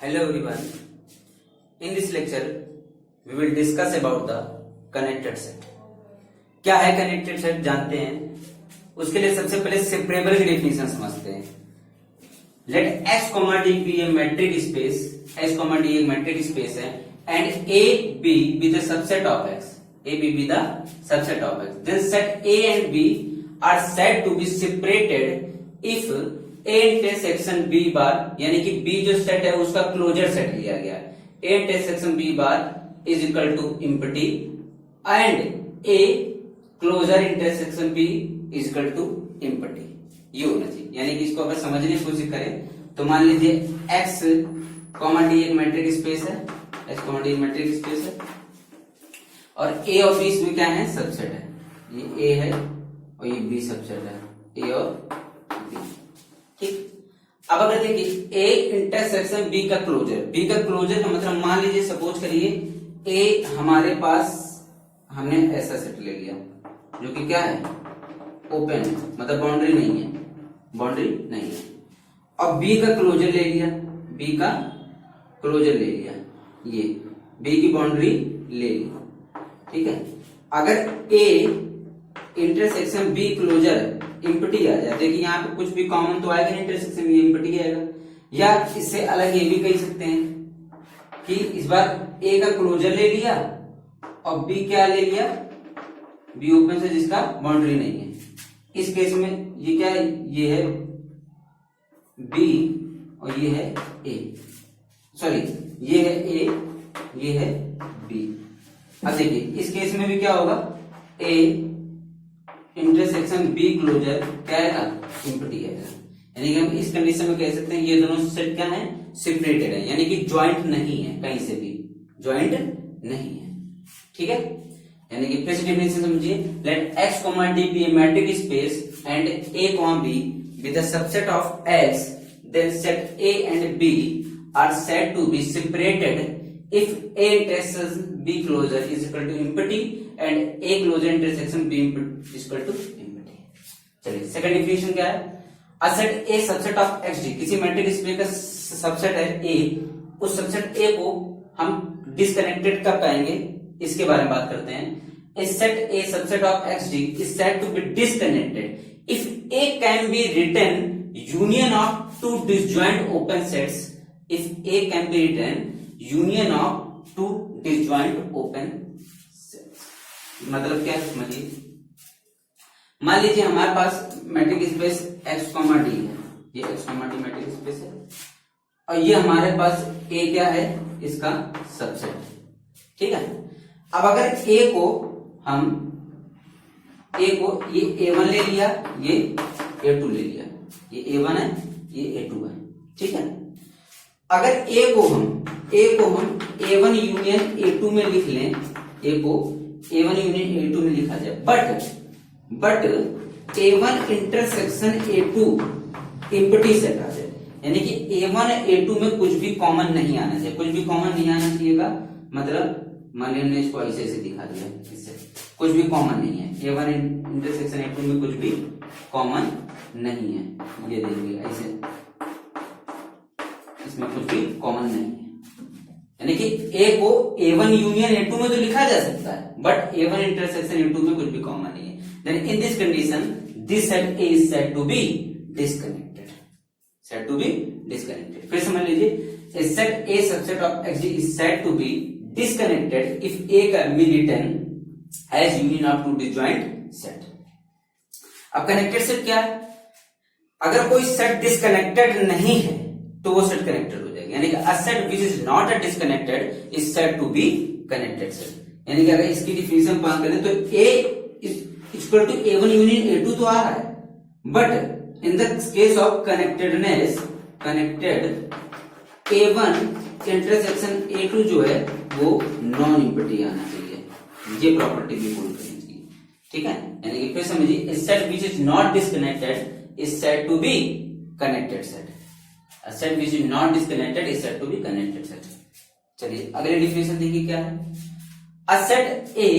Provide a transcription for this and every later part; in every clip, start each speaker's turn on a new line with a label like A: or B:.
A: Hello everyone. In this lecture, we will discuss about the connected set. क्या है connected set जानते हैं. उसके लिए सबसे पहले सेपरेबल की डेफिनेशन समझते हैं. Let x, d be a metric space. x, d एक metric space है, and a b be the subset of x. a b be the subset of x. Then set a and b are said to be separated if a intersection b बार यानी कि b जो set है उसका closure set लिया गया. a intersection b bar is equal to empty and a closure intersection b is equal to empty. ये होना चाहिए. यानी कि इसको अगर समझने की कोशिश करें तो मान लीजिए x, d एक मैट्रिक स्पेस है, x, d एक मैट्रिक स्पेस है और a और b इसमें क्या है, सबसेट है. ये a है और ये b सबसेट है, a और b. ठीक. अब अगर देखिए a इंटरसेक्शन b का क्लोजर का मतलब मान लीजिए सपोज करिए a हमारे पास हमने ऐसा सेट ले लिया जो कि क्या है, ओपन है, मतलब बाउंड्री नहीं है. अब b का क्लोजर ले लिया, ये b की बाउंड्री ले ली. ठीक है. अगर a intersection b closure empty आ जाए, देखिए यहाँ पे कुछ भी कॉमन तो आएगा, इंटरसेक्शन में एम्प्टी आएगा. या इससे अलग ये भी कह सकते हैं कि इस बार a का क्लोजर ले लिया और b क्या ले लिया, b ओपन से जिसका बाउंड्री नहीं है. इस केस में ये क्या है, ये है b और ये है a, सॉरी ये है a, ये है b. अब देखिए इस केस में भी क्या होगा, a इंटरसेक्शन b क्लोजर क्या आएगा, एम्प्टी आएगा. यानी कि हम इस कंडीशन में कह सकते हैं ये दोनों सेट क्या है, सेपरेटेड है, यानी कि ज्वाइंट नहीं है, कहीं से भी ज्वाइंट नहीं है. ठीक है. यानी कि फिर से डेफिनेशन समझिए. Let x, d be a metric space and a, b be the subset of x, then set a and b are said to be separated if a intersection b closure is equal to empty and a closure intersection b is equal to empty. चलिए second definition क्या है, a set a subset of xd, किसी matric space का subset है a, उस subset a को हम disconnected कब पाएंगे, इसके बारे में बात करते हैं. A set a subset of xd is said to be disconnected if a can be written union of two disjoint open sets. If a can be written union of two disjoint open sets. मतलब क्या समझिए. मान लीजिए हमारे पास matric space x, d है, ये x, d matric space है और ये हमारे पास a क्या है, इसका सबसेट. ठीक है. अब अगर a को ये a1 ले लिया, ये a2 ले लिया, ये a1 है, ये a2 है. ठीक है. अगर a को हम a1 यूनियन a2 में लिख लें, a को a1 यूनियन a2 में लिखा जाए, but a1 intersection a2 empty set आ जाए. यानी कि a1 a2 में कुछ भी कॉमन नहीं आना चाहिए. मतलब मान लीजिए हमने इसको ऐसे दिखा दिया, इससे कुछ भी कॉमन नहीं है. a1 इंटरसेक्शन a2 में कुछ भी कॉमन नहीं है. ये देखिए ऐसे, इसमें कुछ भी कॉमन नहीं है. यानी कि a को a1 यूनियन a2 में तो लिखा जा सकता है, बट a1 इंटरसेक्शन a2 में कुछ भी कॉमन नहीं है. Then in this condition, this set A is said to be disconnected. फिर समझ लीजिए, a set A subset of xd is said to be disconnected if A can be written as union of two disjoint set. अब connected set क्या है, अगर कोई set disconnected नहीं है तो वो सेट कनेक्टेड हो जाएगा. यानी कि a set which is not a disconnected is said to be connected set. यानी कि अगर इसकी डिफिनेशन पास करें तो A equal to a1 union a2 तो आ रहा है, but in the case of connectedness, connected a1 intersection a2 जो है वो नॉन एम्प्टी आना चाहिए. ये प्रॉपर्टी भी बोल करनी चाहिए. ठीक है. यानी कि फिर समझिए, a set which is not disconnected is said to be connected set. A set which is not disconnected is said to be connected set. चलिए अगले डिफिनेशन देखिए क्या है. A set A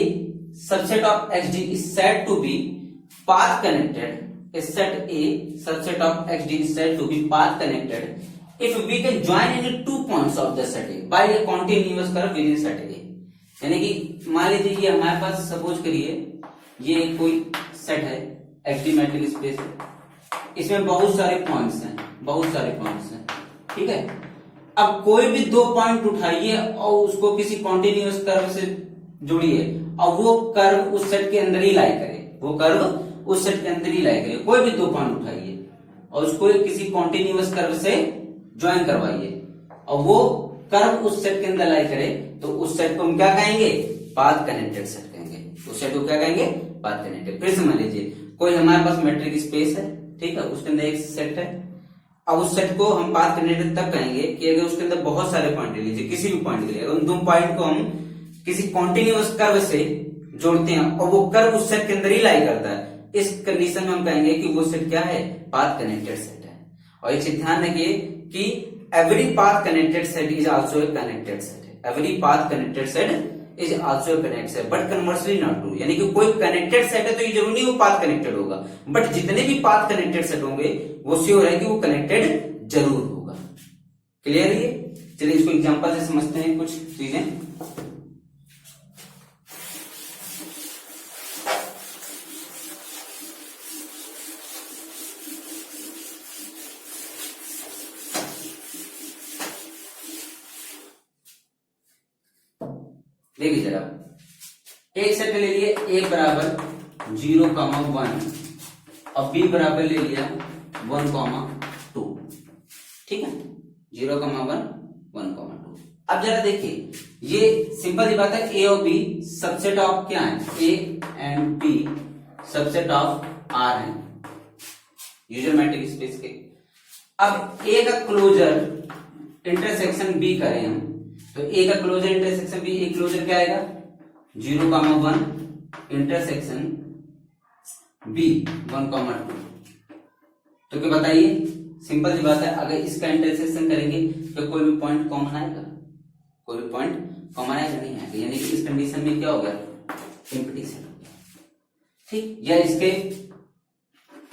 A: subset of xd is said to be path connected. A set A subset of xd is said to be path connected if we can join any 2 points of the set A by a continuous curve within set A. यानी कि मान लीजिए ये हमारे पास suppose करिए ये कोई set है, एक्स डी मैट्रिक स्पेस है, इसमें बहुत सारे पॉइंट्स हैं, ठीक है। अब कोई भी 2 पॉइंट उठाइए और उसको किसी कॉन्टिन्यूअस कर्व से जोड़िए और वो कर्व उस सेट के अंदर ही लाई करे, कोई भी 2 पॉइंट उठाइए और उसको किसी कॉन्टिन्यूअस कर्व से ज्वाइन करवाइए और वो कर्व उस सेट के अंदर लाई करे, तो उस सेट को हम क्या कहेंगे? पाथ कनेक्टेड सेट कहेंगे। उस सेट को क्या कहेंगे? Path connected. फिर समझ लीजिए कोई हमारे पास मैट्रिक स्पेस है, ठीक है, उसके अंदर एक सेट है। अब उस सेट को हम पाथ कनेक्टेड तब कहेंगे कि अगर उसके अंदर बहुत सारे पॉइंट ले लीजिए, किसी भी पॉइंट के लिए उन 2 पॉइंट को हम किसी कॉन्टिन्यूअस कर्व से जोड़ते हैं और वो कर्व उस सेट के अंदर ही लाई करता है, इस कंडीशन में हम कहेंगे कि वो सेट क्या है? पाथ कनेक्टेड सेट है। और एक चीज ध्यान रखिए कि every path connected set is also a connected set है। Every path connected set is also a connected set, but conversely not true. यानी कि कोई कनेक्टेड सेट है तो ये जरूरी नहीं वो पाथ कनेक्टेड होगा, बट जितने भी पाथ कनेक्टेड सेट होंगे वो श्योर है कि वो कनेक्टेड जरूर होगा। क्लियर है ये? चलिए इसको एग्जांपल से समझते हैं कुछ चीजें। देखिए जरा, एक सेट ले लिए a बराबर 0,1 और b बराबर ले लिया 1,2, ठीक है, 0,1 1,2। अब जरा देखिए ये सिंपल सी बात है, a और b सबसेट ऑफ क्या है? a and b subset of r है यूजर मैट्रिक स्पेस के। अब a का क्लोजर इंटरसेक्शन b करें हम, तो a का closure intersection b, a closure क्या आएगा? 0,1 इंटरसेक्शन b 1,2। तो क्या बताइए? सिंपल सी बात है, अगर इसका इंटरसेक्शन करेंगे तो कोई भी पॉइंट कॉमन आएगा? नहीं आएगा। यानी कि इस कंडीशन में क्या हो गया? एम्प्टी सेट हो गया, ठीक। या इसके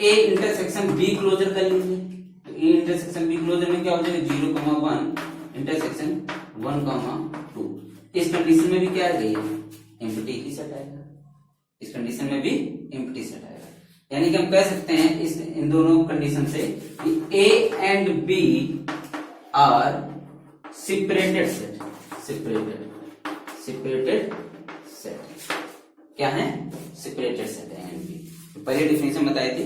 A: a इंटरसेक्शन b क्लोजर कर लीजिए, तो a इंटरसेक्शन b क्लोजर में क्या हो जाएगा? 0,1 इंटरसेक्शन 1,2। इस कंडीशन में भी क्या आएगा? एम्प्टी ही सेट आएगा। इस कंडीशन में भी एम्प्टी सेट आएगा। यानी कि हम कह सकते हैं इन दोनों कंडीशन से कि A and B are separated set. क्या है? सेपरेटेड सेट है A एंड B। पहले डिफिनेशन बताई थी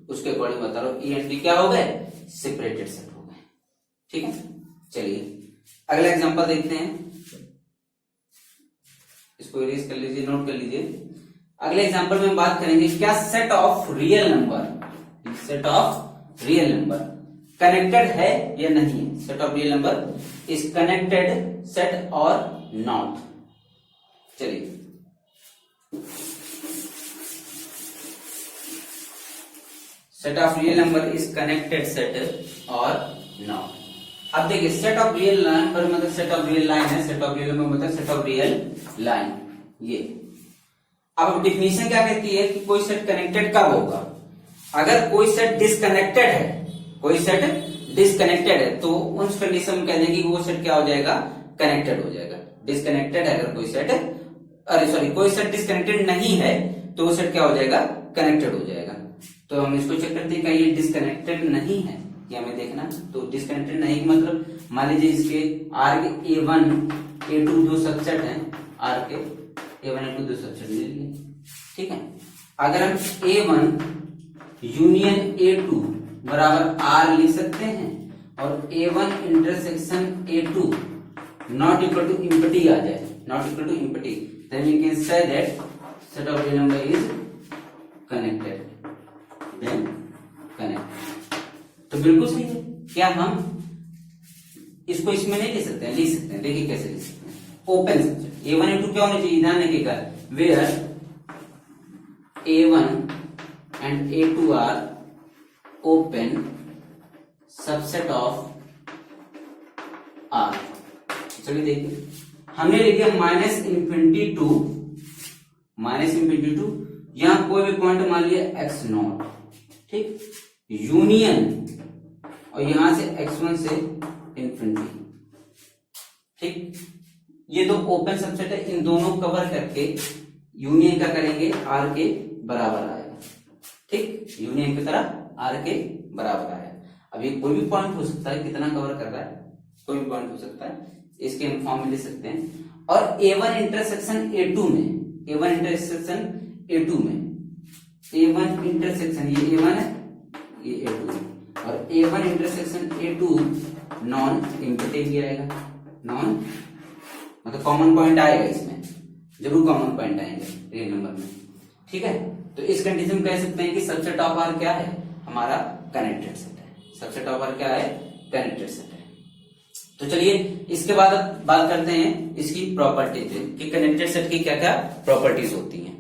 A: उसके अकॉर्डिंग बता रहा हूं, A एंड B क्या हो गए? सेपरेटेड सेट हो गए, ठीक है। चलिए अगला एग्जांपल देखते हैं, इसको इरेज कर लीजिए, नोट कर लीजिए। अगले एग्जांपल में हम बात करेंगे क्या? Set of real number connected है या नहीं है। Set of real number is connected set और नॉट। चलिए set of real number is connected set और नॉट। अब देखिए सेट ऑफ रियल नंबर मतलब सेट ऑफ रियल लाइन है, सेट ऑफ रियल नंबर मतलब सेट ऑफ रियल लाइन। ये अब डिफिनीशन क्या कहती है कि कोई सेट कनेक्टेड कब होगा? अगर कोई सेट डिस्कनेक्टेड है तो उस कंडीशन में कह देंगे कि वो सेट क्या हो जाएगा? कनेक्टेड हो जाएगा। डिस्कनेक्टेड है अगर कोई सेट डिस्कनेक्टेड नहीं है तो वो सेट क्या हो जाएगा? कनेक्टेड हो जाएगा। तो हम इसको चेक करते हैं क्या ये डिस्कनेक्टेड नहीं है, ये हमें देखना। तो डिस्कनेक्टेड नहीं मतलब मान लीजिए इसके R के A1 A2 दो सबसेट हैं, R के A1 A2 दो सबसेट ले लिए, ठीक है। अगर हम A1 यूनियन A2 बराबर R लिख सकते हैं और A1 intersection A2 not equal to empty आ जाए, then we can say that set of real number is connected, then connected। तो बिल्कुल सही है। क्या हम इसको इसमें नहीं ले सकते हैं? लिख सकते हैं। देखिए कैसे लिख सकते हैं। ओपन सबसेट A1 A2 क्या होना चाहिए? ध्यान रखिएगा, where A1 and A2 are open subset of R। चलिए देखिए हमने ले लिया माइनस इंफिनिटी टू यहां कोई भी पॉइंट मान लिया x0, ठीक, यूनियन और यहां से x1 से इंफिनिटी। ठीक, ये दो ओपन सबसेट है, इन दोनों कवर करके यूनियन क्या करेंगे, आर के बराबर आएगा। ठीक, यूनियन की तरह आर के बराबर आएगा। अब ये कोई भी पॉइंट हो सकता है, कितना कवर कर रहा है, कोई भी पॉइंट हो सकता है, इसके हम फॉर्म में ले सकते हैं। और A1 इंटरसेक्शन A2 में, A1 इंटरसेक्शन A2 में, A1 इंटरसेक्शन ये A1 है, ये A2 है, और A1 इंटरसेक्शन A2 नॉन इंपिटिंग आएगा। नॉन मतलब कॉमन पॉइंट आएगा, इसमें जरूर कॉमन पॉइंट आएंगे रियल नंबर में। ठीक है, तो इस कंडीशन में कह सकते हैं कि सबसेट ऑफ आर क्या है, हमारा कनेक्टेड सेट है। सबसेट ऑफ आर क्या है, कनेक्टेड सेट है। तो चलिए इसके बाद बात करते हैं इसकी प्रॉपर्टीज कि कनेक्टेड सेट की क्या क्या प्रॉपर्टीज होती हैं।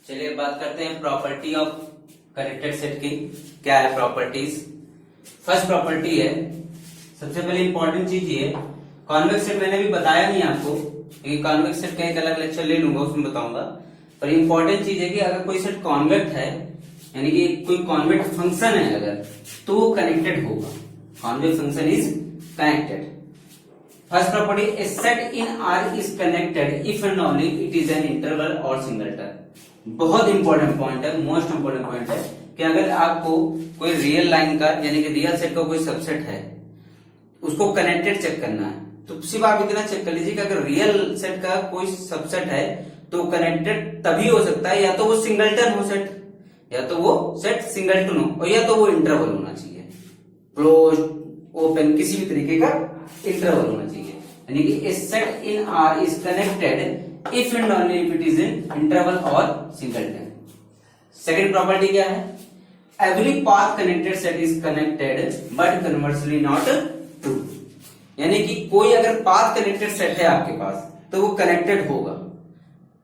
A: चलिए बात करते हैं प्रॉपर्टी ऑफ कनेक्टेड सेट की, क्या है प्रॉपर्टीज। फर्स्ट प्रॉपर्टी है, सबसे पहले इंपॉर्टेंट चीज ये, कॉन्वेक्स सेट मैंने भी बताया नहीं आपको, क्योंकि कॉन्वेक्स सेट का एक अलग लेक्चर ले लूंगा, उसमें बताऊंगा। पर इंपॉर्टेंट चीज है कि अगर कोई सेट कॉन्वेक्ट है, यानी कि कोई कॉन्वेक्ट फंक्शन है अगर, तो वो कनेक्टेड होगा। Convex function is connected. First property, A set in R is connected if and only it is an interval और सिंगलटन। बहुत इंपॉर्टेंट पॉइंट है, मोस्ट इंपॉर्टेंट पॉइंट है कि अगर आपको कोई रियल लाइन का यानी कि रियल सेट का कोई सबसेट है, उसको कनेक्टेड चेक करना है, तो सिर्फ आप इतना चेक कर लीजिए कि अगर रियल सेट का कोई सबसेट है तो कनेक्टेड तभी हो सकता है, या तो वो सिंगलटन हो सेट, या तो वो सेट सिंगलटन हो, और या तो वो इंटरवल होना चाहिए, क्लोज ओपन किसी भी तरीके का इंटरवल होना चाहिए। यानी कि A set in R is connected if and only if it is in interval और सिंगलटन। सेकंड प्रॉपर्टी क्या है, every path connected set is connected but conversely not true. यानी कि कोई अगर पाथ कनेक्टेड सेट है आपके पास तो वो कनेक्टेड होगा,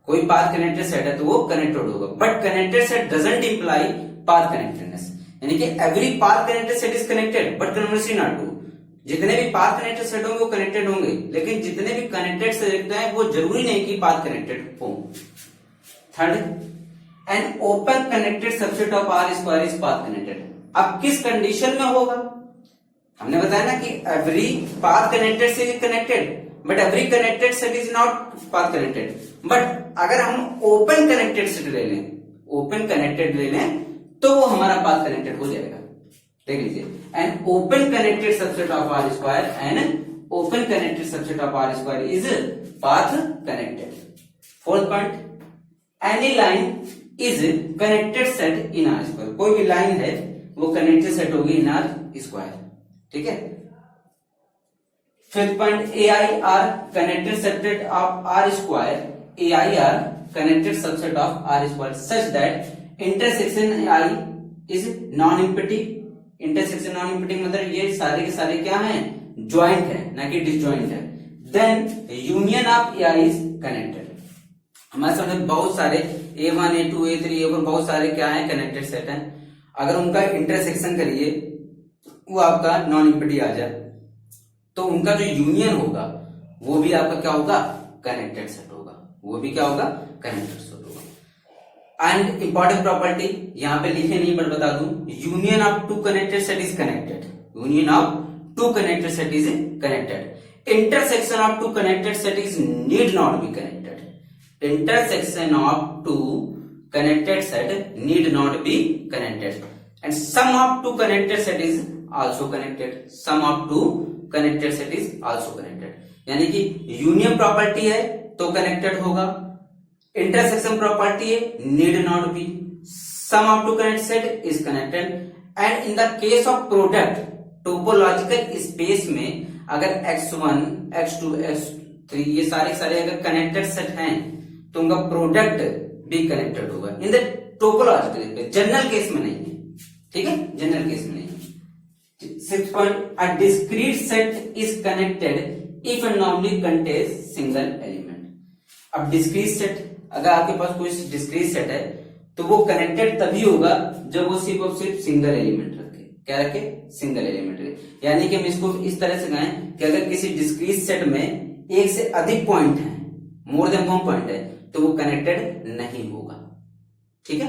A: कोई पाथ कनेक्टेड सेट है तो वो कनेक्टेड होगा, but connected set doesn't imply path connectedness. यानी कि every path connected set is connected but conversely not true. जितने भी पाथ कनेक्टेड सेट होंगे वो कनेक्टेड होंगे, लेकिन जितने भी कनेक्टेड सेट हैं वो जरूरी नहीं कि पाथ कनेक्टेड हो। Third, an open connected subset of R square is path connected. अब किस कंडीशन में होगा, हमने बताया ना कि every path connected set is connected but every connected set is not path connected. But अगर हम ओपन कनेक्टेड सेट ले लें, ओपन कनेक्टेड ले लें, तो वो हमारा पाथ कनेक्टेड हो जाएगा। देख लीजिए, an open connected subset of R square, an open connected subset of R square is path connected. Fourth point, any line is connected set in R square. कोई भी लाइन है वो कनेक्टेड सेट होगी इन R square. ठीक है। Fifth point, A I are connected subset of R square, A I are connected subset of R square such that intersection I is non empty. Intersection non empty मतलब ये सारे के सारे क्या हैं, ज्वाइंट है, ना कि डिसज्वाइंट है। Then union of A i is connected. हमारे सामने बहुत सारे A1, A2, A3, A4 बहुत सारे क्या है, कनेक्टेड सेट हैं। अगर उनका इंटरसेक्शन करिए वो आपका नॉन इंपिटिंग आ जाए, तो उनका जो यूनियन होगा वो भी आपका क्या होगा, कनेक्टेड सेट होगा, वो भी क्या होगा, कनेक्टेड सेट होगा। एंड इंपॉर्टेंट प्रॉपर्टी यहां पे लिखे नहीं बट बता दूं, union of two connected set is connected. Union of two connected set is connected. Intersection of two connected set is need not be connected. Intersection of two connected set need not be connected, and sum of two connected set is also connected. Sum of two connected set is also connected. यानी कि union property है तो connected होगा, intersection property है need not be, sum of two connected set is connected, and in the case of product topological space में अगर x1, x2, x3 ये सारे अगर कनेक्टेड सेट हैं तो उनका प्रोडक्ट भी कनेक्टेड होगा in the topological space, general case में नहीं है। ठीक है, जनरल केस में नहीं है। Sixth point, a discrete set is connected if and only contains single element. अब डिस्क्रीट सेट, अगर आपके पास कोई डिस्क्रीट सेट है तो वो कनेक्टेड तभी होगा जब वो सिर्फ और सिर्फ सिंगल एलिमेंट रखे। क्या रखे, सिंगल एलिमेंट रखे। यानी कि हम इसको इस तरह से कहें कि अगर किसी डिस्क्रीट सेट में एक से अधिक पॉइंट है, मोर देन वन पॉइंट है, तो वो कनेक्टेड नहीं होगा। ठीक है।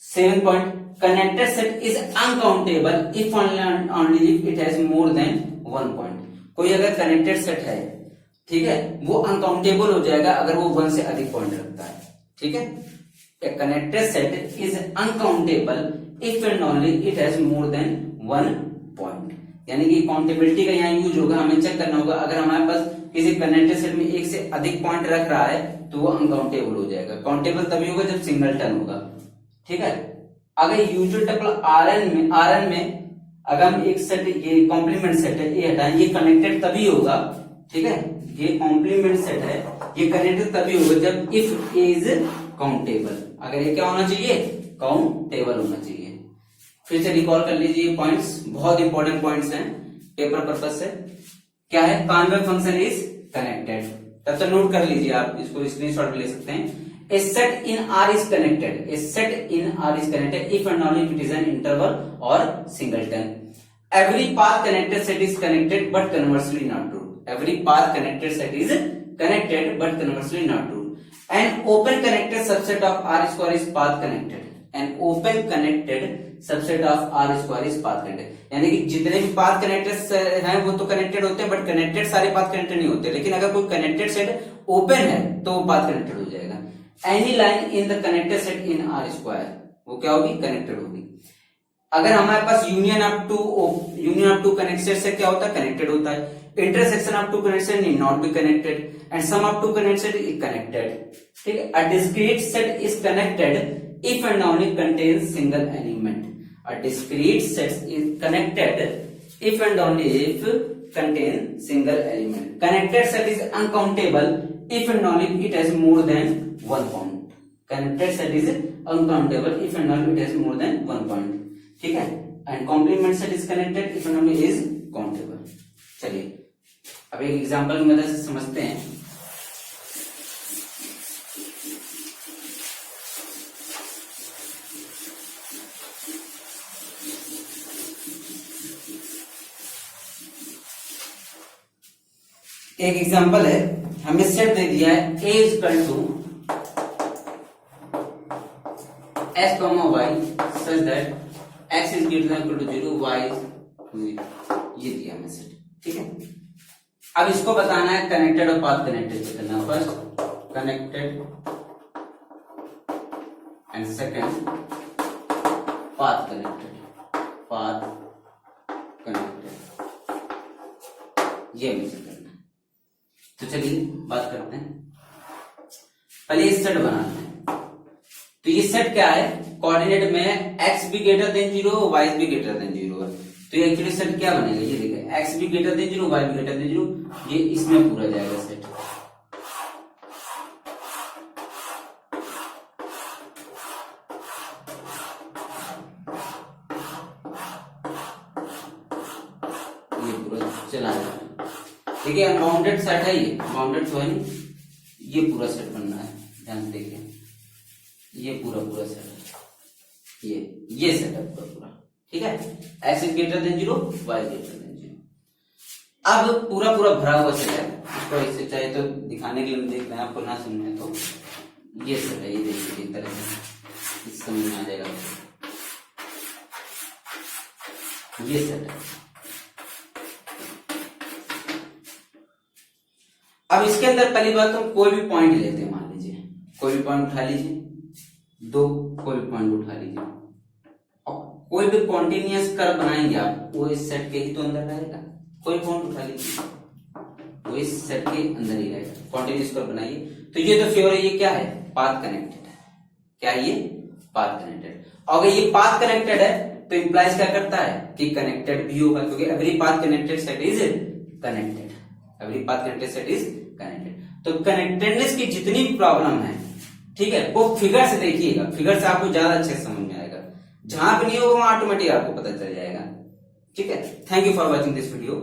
A: Seven point, connected set is uncountable if only if it has more than 1 point. कोई अगर कनेक्टेड सेट है, ठीक है, वो अनकाउंटेबल हो जाएगा अगर वो 1 से अधिक पॉइंट रखता है, ठीक है। A connected set is uncountable if and only it has more than 1 point. यानी कि काउंटेबिलिटी का यहाँ यूज होगा, हमें चेक करना होगा अगर हमारे पास किसी कनेक्टेड सेट में एक से अधिक पॉइंट रख रहा है तो वो अनकाउंटेबल हो जाएगा। काउंटेबल तभी होगा जब सिंगलटन होगा, ठीक है। अगर यूजुअल टपल Rn में अगर हम एक सेट, ये कॉम्प्लीमेंट सेट है, ये हटाएं, ये कनेक्टेड तभी होगा, ठीक है, ये कॉम्प्लीमेंट सेट है, ये कनेक्टेड तभी होगा जब इफ इज काउंटेबल। अगर ये क्या होना चाहिए, काउंटेबल होना चाहिए। फिर से रिकॉल कर लीजिए पॉइंट्स, बहुत इंपॉर्टेंट पॉइंट्स हैं पेपर पर्पज से। क्या है, कॉन्वेव फंक्शन इज कनेक्टेड, तब तक नोट कर लीजिए आप, इसको स्क्रीनशॉट ले सकते हैं। A set in R is connected. A set in R is connected if and only if it is an interval or singleton. Every path connected set is connected, but conversely not true. Every path connected set is connected, but conversely not true. An open connected subset of R square is path connected. An open connected subset of R square is path connected. यानी कि जितने भी path connected हैं वो तो connected होते हैं, but connected सारे पाथ कनेक्टेड नहीं होते। लेकिन अगर कोई कनेक्टेड सेट ओपन है तो वो पाथ कनेक्टेड हो जाएगा। Any line in the connected set in R square, वो क्या होगी, कनेक्टेड होगी। अगर हमारे पास union of two connected set क्या होता है, कनेक्टेड होता है। Intersection of two connected set need not be connected and sum of two connected set is connected, ठीक है। A discrete set is connected if and only contains single element. A discrete set is connected if and only if contain single element. Connected set is uncountable if and only it has more than 1 point. Connected set is uncountable if and only it has more than 1 point, ठीक है। And complement set is connected if and only is countable. चलिए अब एक example की मदद से समझते हैं। एक एग्जांपल है, हमें सेट दे दिया है a is equal to s comma y such that x is greater than equal to 0, y is 0, ये दिया हमें सेट, ठीक है। अब इसको बताना है कनेक्टेड और पाथ कनेक्टेड से करना। First connected and second path connected, ये मुझे करना है। तो चलिए बात करते हैं, पहले ये सेट बनाते हैं। तो ये सेट क्या है, कोऑर्डिनेट में x भी ग्रेटर देन 0, y भी ग्रेटर देन 0 है। तो ये एक्चुअली सेट क्या बनेगा, ये देखिए x भी ग्रेटर देन 0, y भी ग्रेटर देन 0, ये इसमें पूरा जाएगा सेट। ये पूरा चला जाएगा, देखिए अनबाउंडेड सेट है, ये बाउंडेड तो है नहीं, ये पूरा सेट बनना है, ध्यान से देखिए, ये पूरा सेट है, ये सेट है पूरा, ठीक है। x is greater then 0, y greater than 0। अब पूरा भरा हुआ सेट है, इसको इससे चाहे तो दिखाने के लिए हम देख रहे हैं, आपको ना समझे तो ये सेट है, ये देखिए इस तरह से इस समझ में आ जाएगा, ये सेट है। अब इसके अंदर पहली बात हम कोई भी पॉइंट लेते हैं, मान लीजिए कोई भी पॉइंट उठा लीजिए, 2 कोई भी पॉइंट उठा लीजिए, और कोई भी कॉन्टिन्यूअस कर्व बनाएंगे आप, वो इस सेट के ही तो अंदर रहेगा। कोई पॉइंट उठा लीजिए, वो इस सेट के अंदर ही रहेगा, कॉन्टिन्यूअस कर्व बनाइए। तो ये तो श्योर है, ये क्या है, पाथ कनेक्टेड है। क्या है ये, पाथ कनेक्टेड। अगर ये पाथ कनेक्टेड है तो इंप्लाइज क्या करता है कि कनेक्टेड भी होगा, क्योंकि every path connected set is connected, every path connected set is connected. तो कनेक्टेडनेस की जितनी भी प्रॉब्लम है, ठीक है, वो फिगर से देखिएगा, फिगर से आपको ज्यादा अच्छे समझ में आएगा। जहां पे नहीं होगा वहां ऑटोमेटिक आपको पता चल जाएगा, ठीक है। Thank you for watching this video.